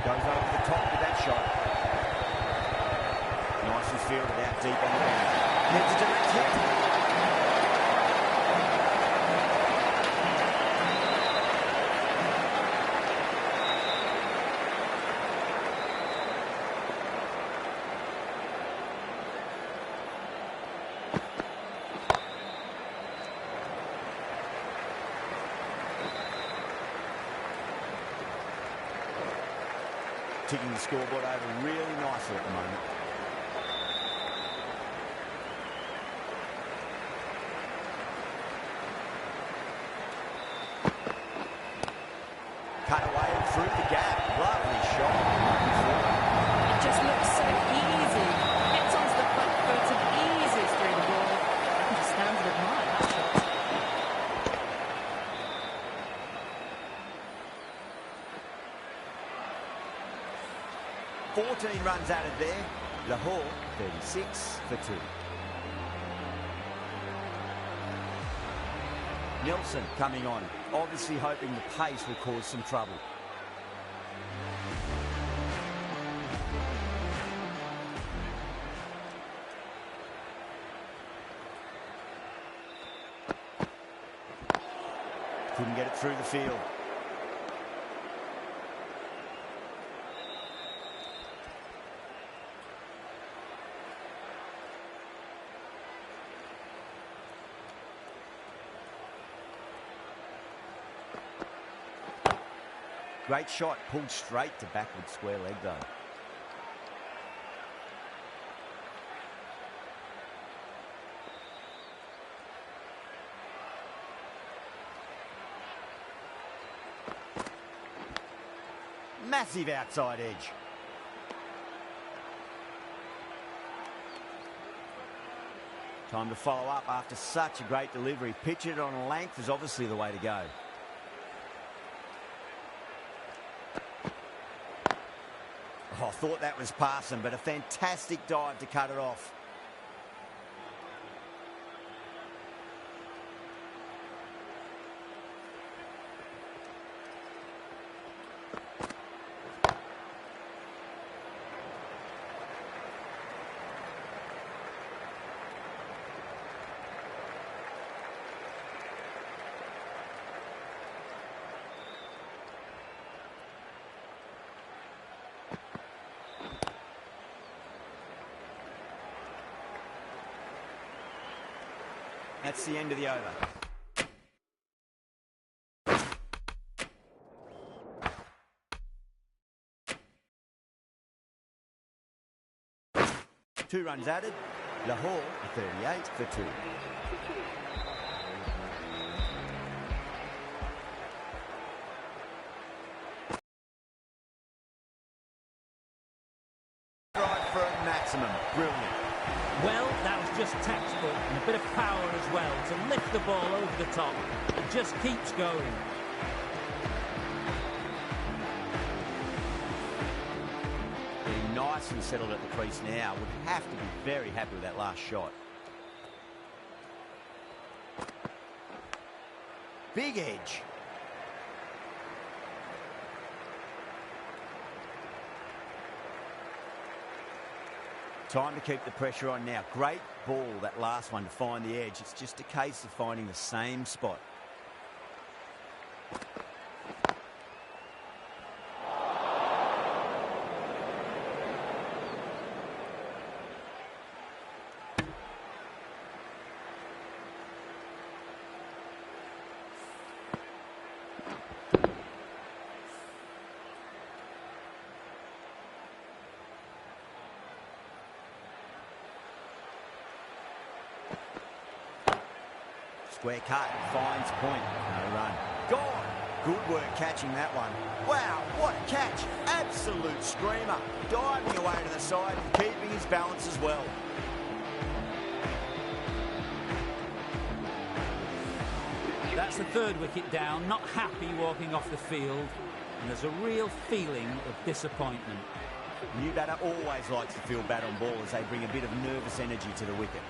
Goes over the top with that shot. Nicely fielded out deep on the boundary. Gets a direct hit. Ticking the scoreboard over really nicely at the moment. Cut away and through the gap. Lovely shot. It just looks so easy. Gets onto the front foot and eases through the ball. I can just stand and admire that shot. 14 runs added there. Lahore 36 for 2. Nelson coming on, obviously hoping the pace will cause some trouble. Couldn't get it through the field. Great shot, pulled straight to backward square leg though. Massive outside edge. Time to follow up after such a great delivery. Pitch it on a length is obviously the way to go. Oh, I thought that was passing, but a fantastic dive to cut it off. That's the end of the over. Two runs added. Lahore 38 for 2. Right for a maximum. Brilliant. Well, that was just textbook and a bit of power as well to lift the ball over the top. It just keeps going. Getting nice and settled at the crease now. Would have to be very happy with that last shot. Big edge. Time to keep the pressure on now. Great ball, that last one, to find the edge. It's just a case of finding the same spot. Square cut, finds point, no run. Gone! Good work catching that one. Wow, what a catch! Absolute screamer. Diving away to the side and keeping his balance as well. That's the third wicket down, not happy walking off the field, and there's a real feeling of disappointment. New batter always likes to field bat on ball as they bring a bit of nervous energy to the wicket.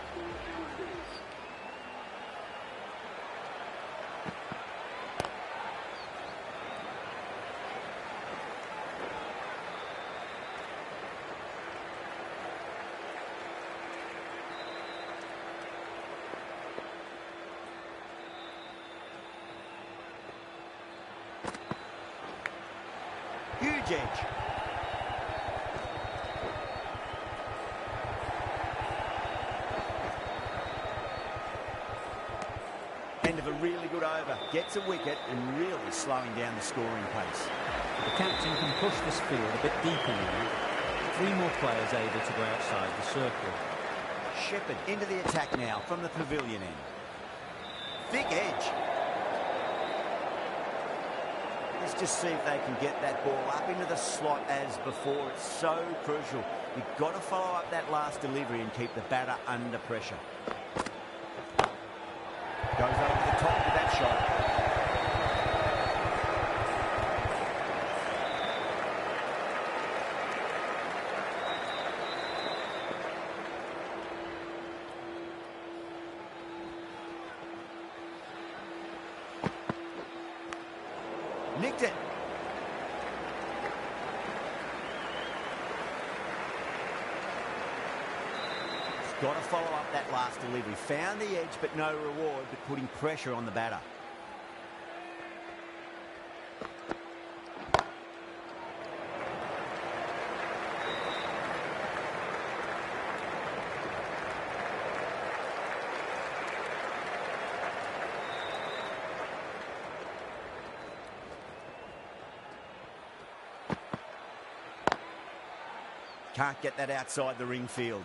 huge edge. End of a really good over. Gets a wicket and really slowing down the scoring pace. The captain can push this field a bit deeper now. 3 more players able to go outside the circle. Shepherd into the attack now from the pavilion end. Thick edge. Let's just see if they can get that ball up into the slot as before. It's so crucial. You've got to follow up that last delivery and keep the batter under pressure. Goes over the top with that shot. Nicked it. Got to follow up that last delivery. Found the edge, but no reward, but putting pressure on the batter. Can't get that outside the ring field.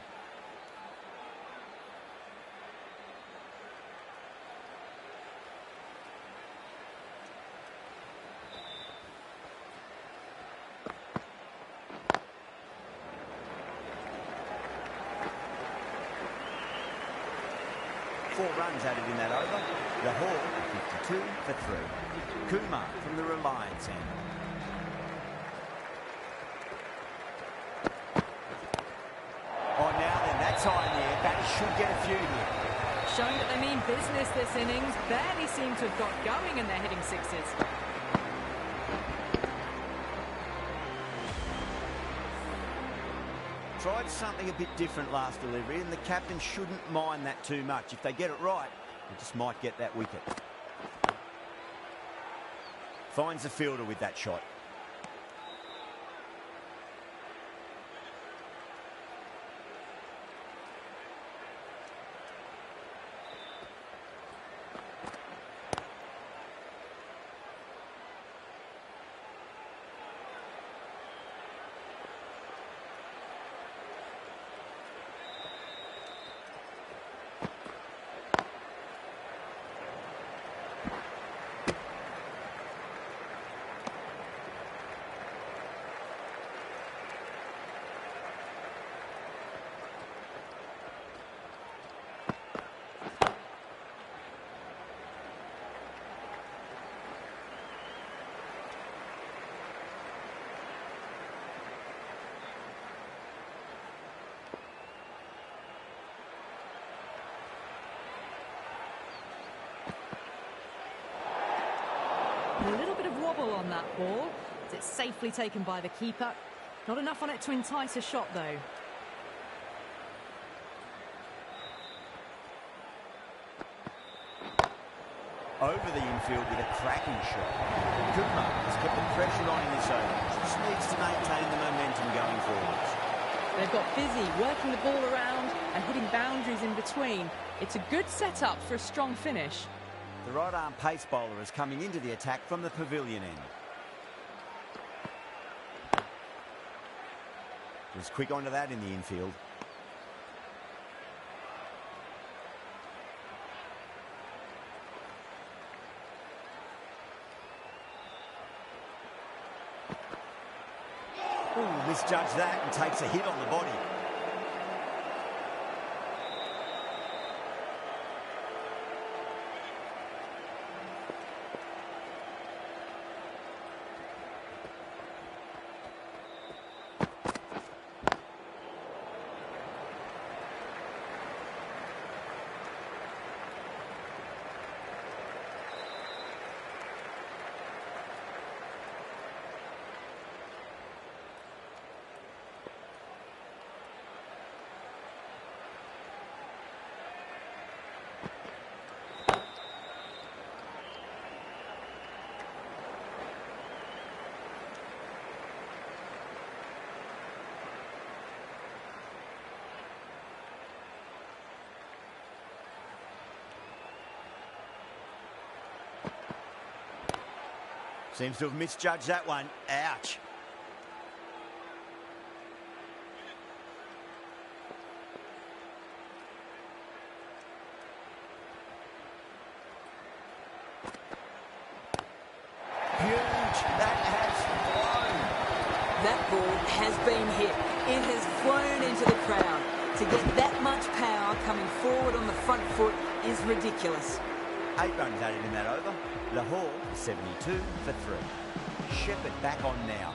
Four runs added in that over. The Hall, 52 for 3. Kumar from the Reliance end. Oh, now then, that's high in the air. Batters should get a few here. Showing that they mean business this innings. Barely seem to have got going and they're hitting sixes. Tried something a bit different last delivery, and the captain shouldn't mind that too much. If they get it right, they just might get that wicket. Finds the fielder with that shot. A little bit of wobble on that ball. It's safely taken by the keeper. Not enough on it to entice a shot, though. Over the infield with a cracking shot. Kumar has kept the pressure on in this over. Just needs to maintain the momentum going forwards. They've got busy working the ball around and hitting boundaries in between. It's a good setup for a strong finish. The right-arm pace bowler is coming into the attack from the pavilion end. Was quick onto that in the infield. Ooh, misjudged that and takes a hit on the body. Seems to have misjudged that one. Ouch. Huge. That has flown. That ball has been hit. It has flown into the crowd. To get that much power coming forward on the front foot is ridiculous. 8 runs added in that over. Lahore 72 for 3. Shepherd back on now.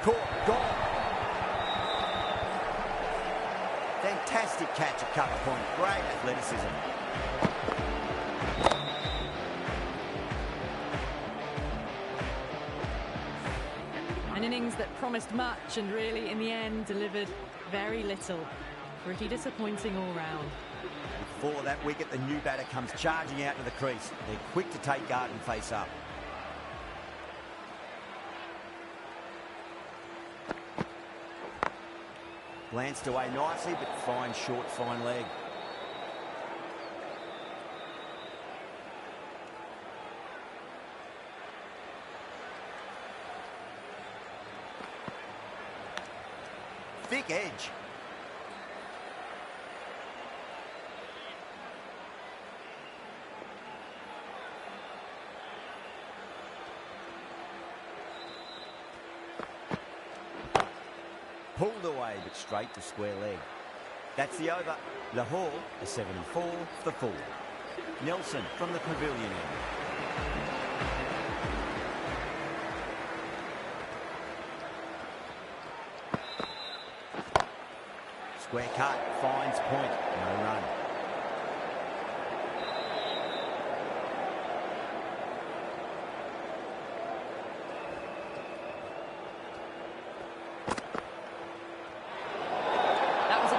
Caught, gone. Fantastic catch at cover point. Great athleticism. An innings that promised much and really, in the end, delivered very little. Pretty disappointing all round. Before that wicket, the new batter comes charging out to the crease. They're quick to take guard and face up. Glanced away nicely, but fine short, fine leg. Thick edge. Pulled away, but straight to square leg. That's the over. Lahore, a 74 for 4. Nelson from the pavilion end. Square cut, finds point, no run.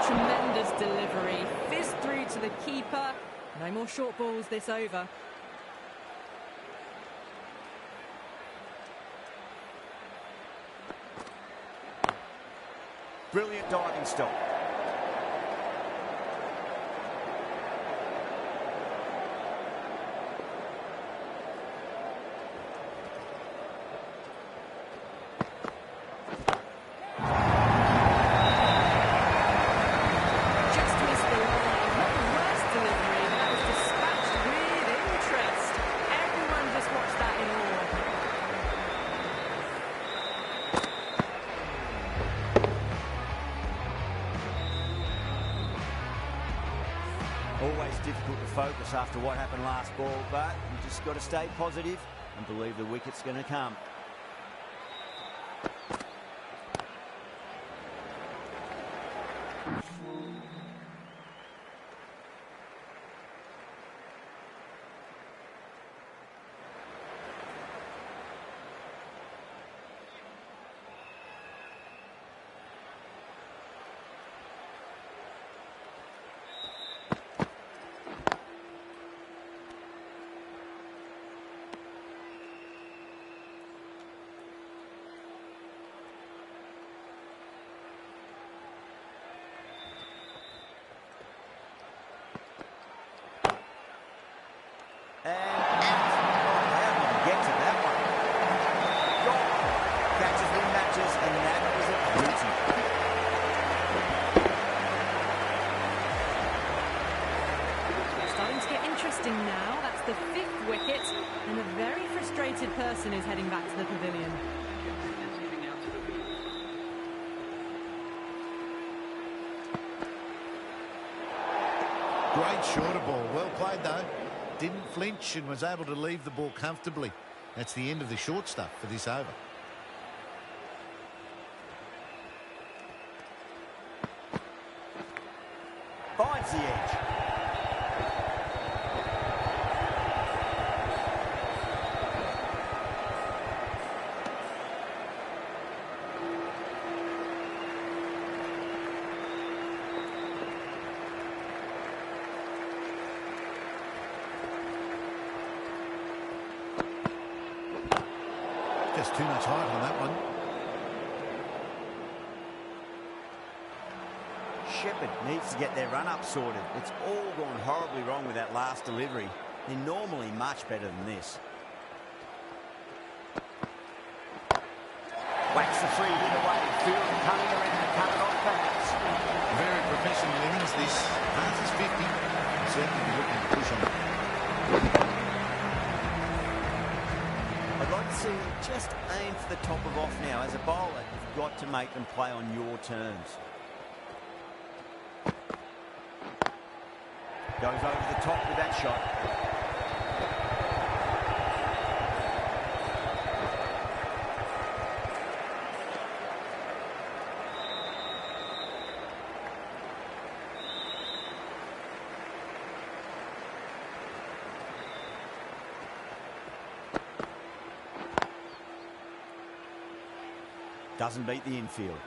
Tremendous delivery. Fizzed through to the keeper. No more short balls this over. Brilliant diving stop. Always difficult to focus after what happened last ball, but you just got to stay positive and believe the wicket's going to come. And how did he get to that one? Gone. Catches the matches, and that was a beauty. Starting to get interesting now. That's the 5th wicket, and a very frustrated person is heading back to the pavilion. Great shorter ball. Well played, though. Didn't flinch and was able to leave the ball comfortably. That's the end of the short stuff for this over. finds the edge. Just too much height on that one. Shepherd needs to get their run-up sorted. It's all gone horribly wrong with that last delivery. They're normally much better than this. Whacks the free hit away. Field coming around to cut it off perhaps. Very professional innings this. Pass is 50. Certainly be looking to push on. I'd like to see them just aim for the top of off now. As a bowler, you've got to make them play on your terms. Goes over the top with that shot. Doesn't beat the infield.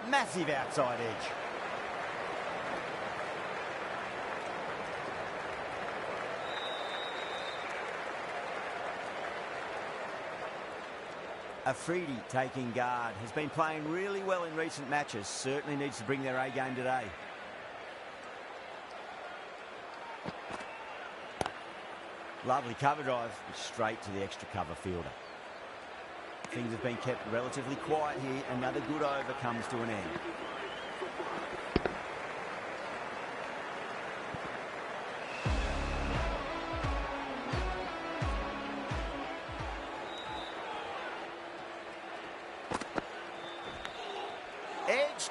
Massive outside edge. Afridi taking guard. Has been playing really well in recent matches. Certainly needs to bring their A game today. Lovely cover drive. Straight to the extra cover fielder. Things have been kept relatively quiet here. Another good over comes to an end. Edged.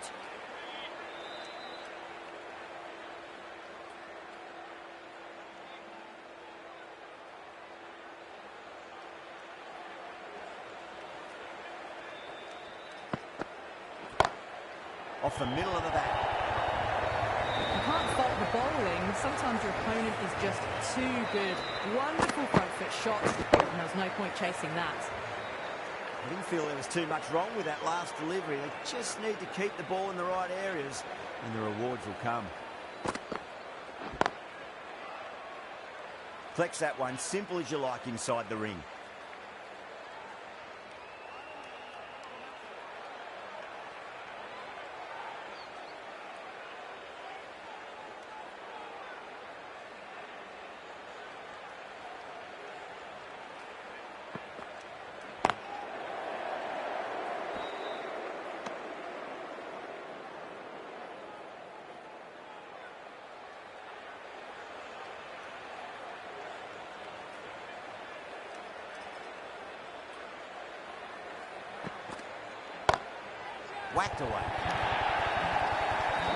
Off the middle of the bat. You can't fault the bowling. Sometimes your opponent is just too good. Wonderful front foot shot, and there's no point chasing that. I didn't feel there was too much wrong with that last delivery. They just need to keep the ball in the right areas, and the rewards will come. Flex that one, simple as you like inside the ring. Whacked away.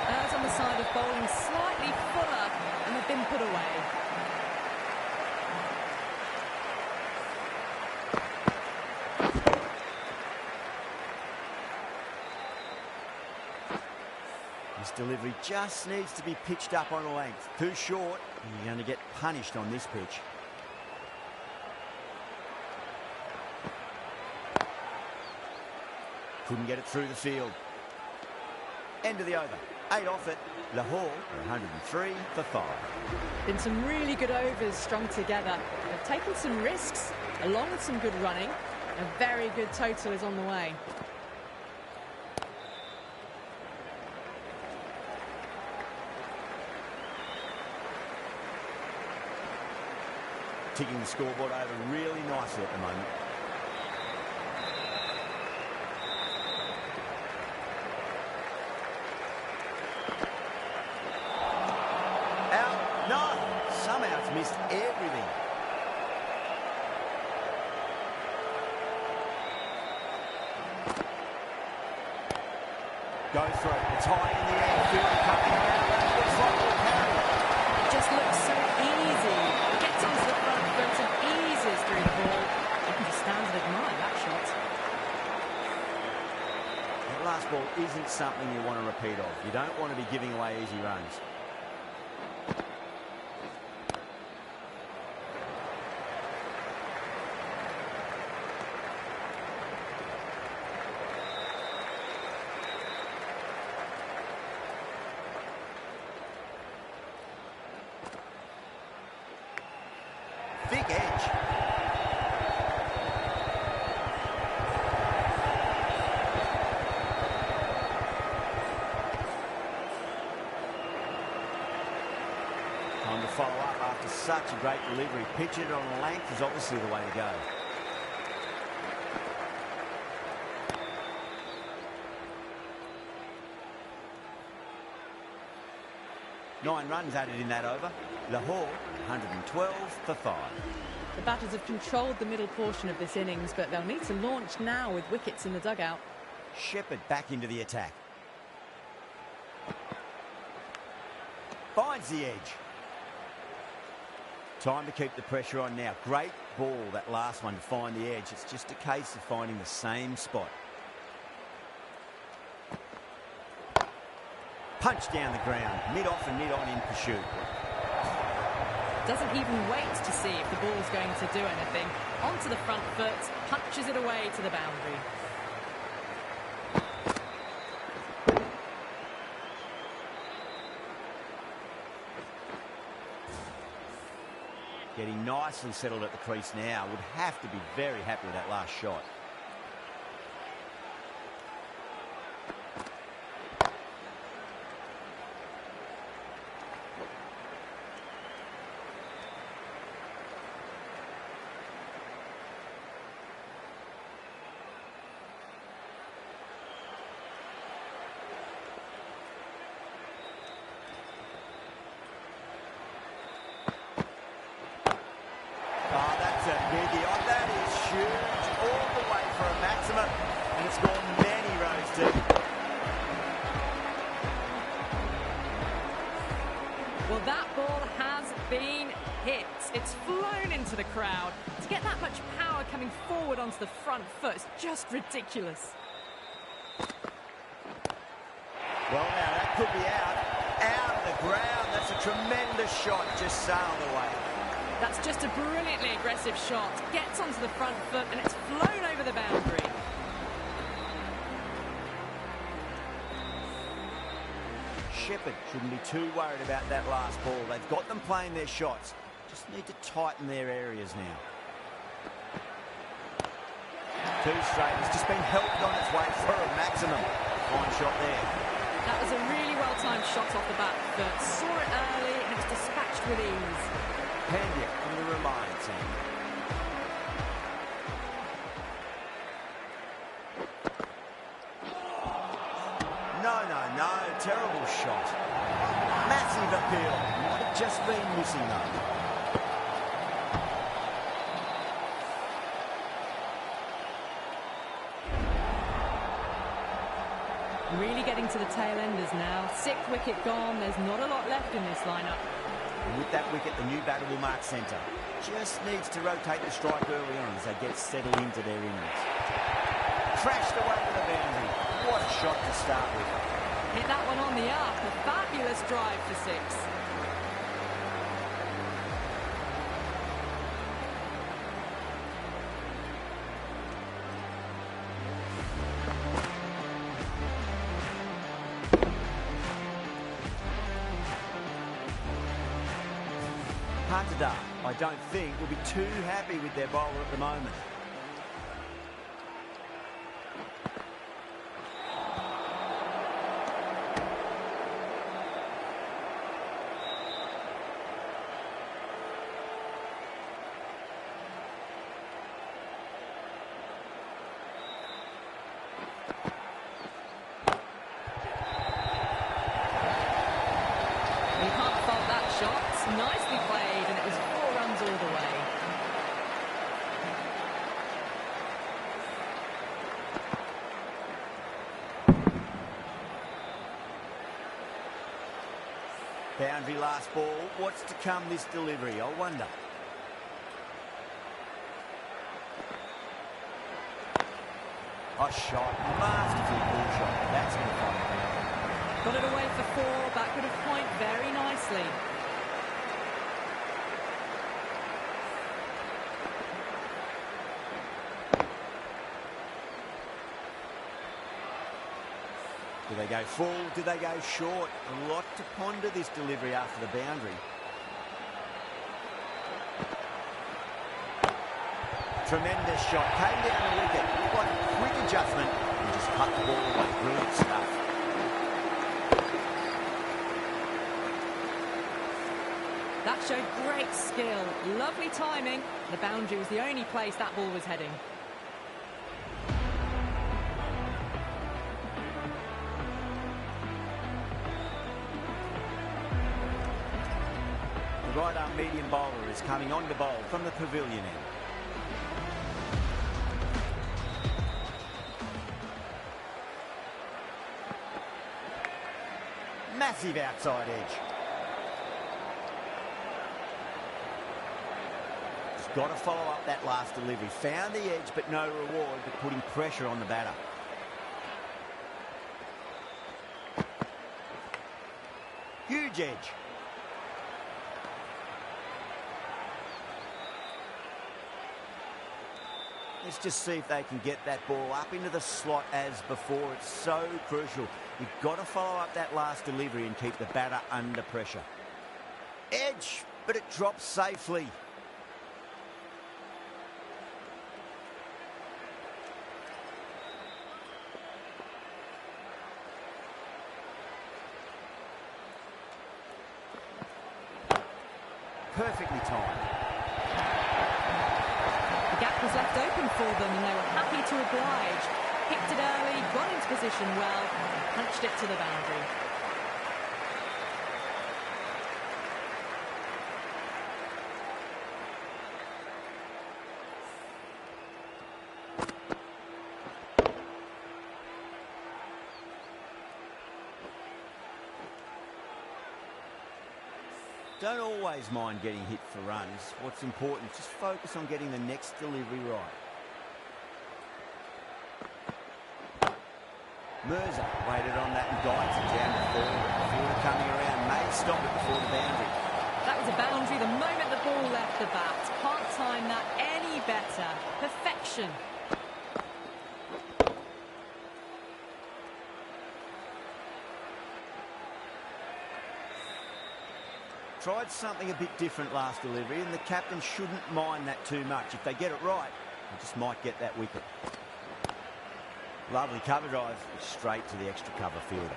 As on the side of bowling slightly fuller, and they've been put away. This delivery just needs to be pitched up on a length. Too short, and you're going to get punished on this pitch. Couldn't get it through the field. End of the over. 8 off it. Lahore, 103 for 5. Been some really good overs strung together. They've taken some risks, along with some good running. A very good total is on the way. Ticking the scoreboard over really nicely at the moment. Out. No. Somehow it's missed everything. Go through. It's high in the air. Field coming around. That last ball isn't something you want to repeat of. You don't want to be giving away easy runs. Big edge. Time to follow up after such a great delivery. Pitch it on length is obviously the way to go. Nine runs added in that over. Lahore, 112 for 5. The batters have controlled the middle portion of this innings, but they'll need to launch now with wickets in the dugout. Shepherd back into the attack. Finds the edge. Time to keep the pressure on now. Great ball, that last one, to find the edge. It's just a case of finding the same spot. Punch down the ground, mid-off and mid-on in pursuit. Doesn't even wait to see if the ball's going to do anything. Onto the front foot, punches it away to the boundary. Getting nicely settled at the crease now. Would have to be very happy with that last shot. Oh, that's a biggie. Oh, that is huge. All the way for a maximum. And it's gone many rows deep. Well, that ball has been hit. It's flown into the crowd. To get that much power coming forward onto the front foot is just ridiculous. Well, now that could be out. Out of the ground. That's a tremendous shot. Just sailed away. That's just a brilliantly aggressive shot. Gets onto the front foot and it's flown over the boundary. Shepherd shouldn't be too worried about that last ball. They've got them playing their shots. Just need to tighten their areas now. Too straight. It's just been helped on its way for a maximum. Fine shot there. That was a really well-timed shot off the back foot. Saw it early and it's dispatched with ease. Pandya from the Reliance end. No. Terrible shot. Massive appeal. Might have just been missing though. Really getting to the tail enders now. 6th wicket gone. There's not a lot left in this lineup. And with that wicket, the new batter will mark centre. Just needs to rotate the strike early on as they get settled into their innings. Crashed away to the boundary. What a shot to start with. Hit that one on the up. A fabulous drive for 6. Patidar, I don't think, will be too happy with their bowler at the moment. You can't fault that shot. Nicely played, and it was 4 runs all the way. Boundary last ball. What's to come this delivery, I wonder. A shot. Masterful ball shot. ball backward of point very nicely. Do they go full? Do they go short? A lot to ponder this delivery after the boundary. Tremendous shot. Came down the wicket. What a quick adjustment. And just cut the ball away. Brilliant stuff. That showed great skill. Lovely timing. The boundary was the only place that ball was heading. The right-arm medium bowler is coming on to bowl from the pavilion end. Massive outside edge. Just got to follow up that last delivery. Found the edge, but no reward, but putting pressure on the batter. Huge edge. Let's just see if they can get that ball up into the slot as before. It's so crucial. You've got to follow up that last delivery and keep the batter under pressure. Edge, but it drops safely. Perfectly timed. The gap was left open for them and they were happy to oblige. Picked it early, got into position well, and punched it to the boundary. Don't always mind getting hit for runs. What's important is just focus on getting the next delivery right. Mirza waited on that and guides it down to forward. Fielder coming around, may stop it before the boundary. That was a boundary the moment the ball left the bat. Can't time that any better. Perfection. Tried something a bit different last delivery, and the captain shouldn't mind that too much. If they get it right, they just might get that wicket. Lovely cover drive, straight to the extra cover fielder.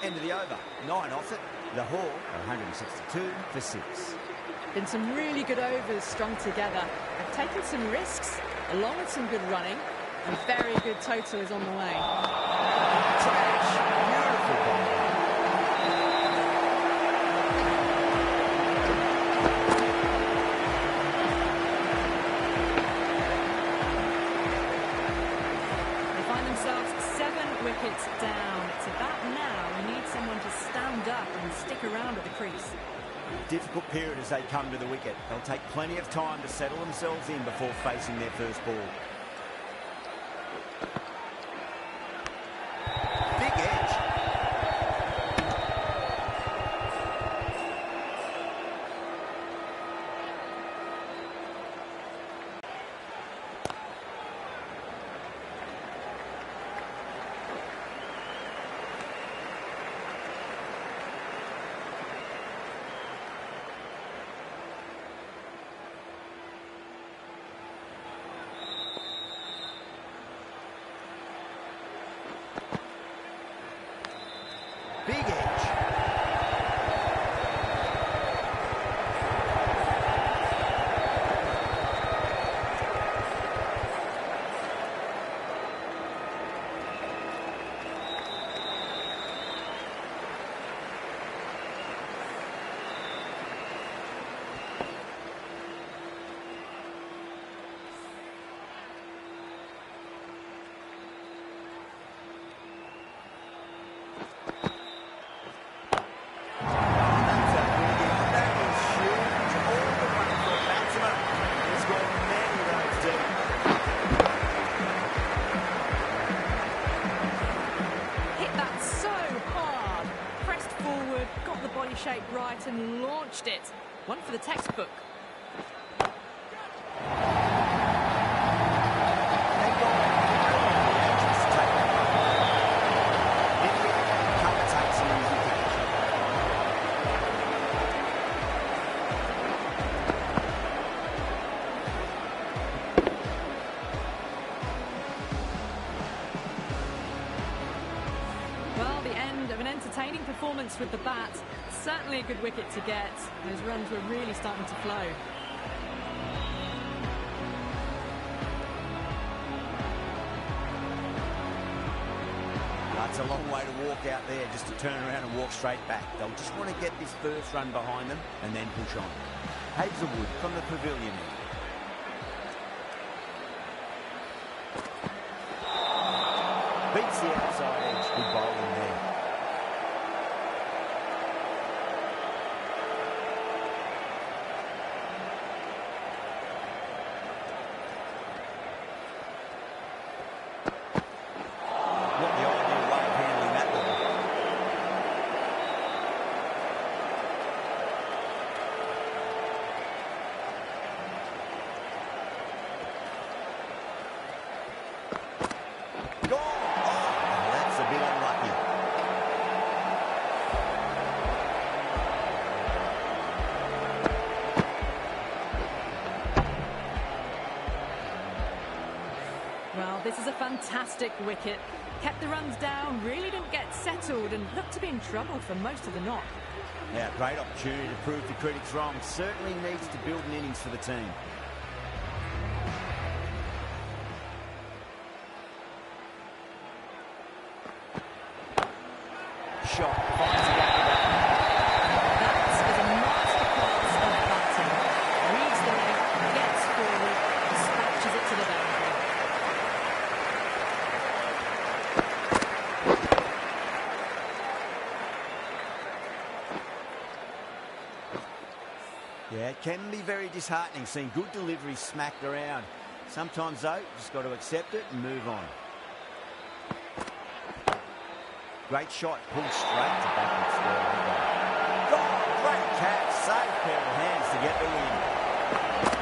End of the over, 9 off it. Lahore, 162 for 6. Been some really good overs strung together. They've taken some risks, along with some good running, and very good total is on the way. Trash, beautiful ball. Wickets down. It's about now you need someone to stand up and stick around at the crease. Difficult period as they come to the wicket. They'll take plenty of time to settle themselves in before facing their first ball. Big edge. shape right and launched it. One for the textbook. Well, the end of an entertaining performance with the bat. Certainly a good wicket to get. Those runs were really starting to flow. That's a long way to walk out there just to turn around and walk straight back. They'll just want to get this first run behind them and then push on. Hazelwood from the pavilion end. Beats the outside edge. Good bowling there. Not the ideal way of handling that ball. Gone! Oh, that's a bit unlucky. Well, this is a fantastic wicket. Kept the runs down, really didn't get settled and looked to be in trouble for most of the knock. Yeah, great opportunity to prove the critics wrong. Certainly needs to build an innings for the team. Shot. Finds the gap. That is a masterclass of batting. Reads the leg, gets forward, dispatches it to the boundary. Yeah, it can be very disheartening seeing good deliveries smacked around. Sometimes, though, just got to accept it and move on. Great shot, pulled straight to backward square. Oh, great catch, safe pair of hands to get the win.